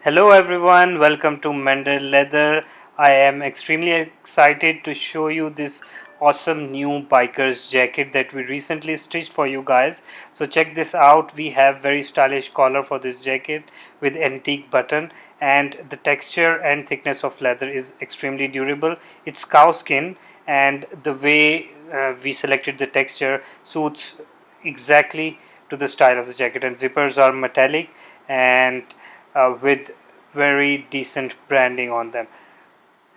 Hello everyone, welcome to Mender Leather. I am extremely excited to show you this awesome new biker's jacket that we recently stitched for you guys. So check this out. We have very stylish collar for this jacket with antique button, and the texture and thickness of leather is extremely durable. It's cow skin, and the way we selected the texture suits exactly to the style of the jacket, and zippers are metallic and with very decent branding on them.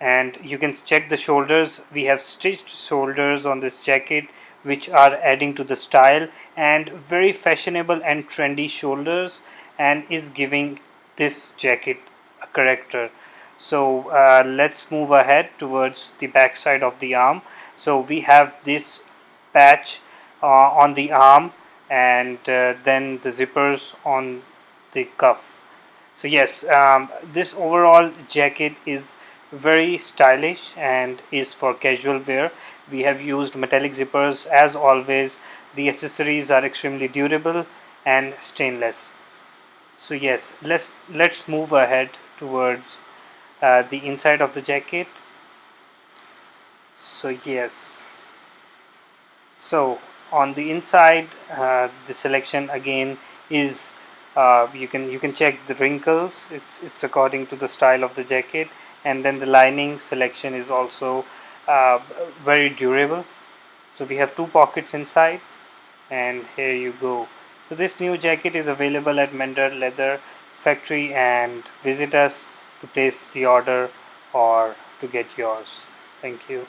And you can check the shoulders. We have stitched shoulders on this jacket which are adding to the style, and very fashionable and trendy shoulders, and is giving this jacket a character. So let's move ahead towards the back side of the arm. So we have this patch on the arm, and then the zippers on the cuff. So yes, this overall jacket is very stylish and is for casual wear. We have used metallic zippers as always. The accessories are extremely durable and stainless. So yes, let's move ahead towards the inside of the jacket. So yes, so on the inside, the selection again is you can check the wrinkles. It's according to the style of the jacket, and then the lining selection is also uh, very durable. So we have two pockets inside, and here you go. So this new jacket is available at Mender Leather Factory, and visit us to place the order or to get yours. Thank you.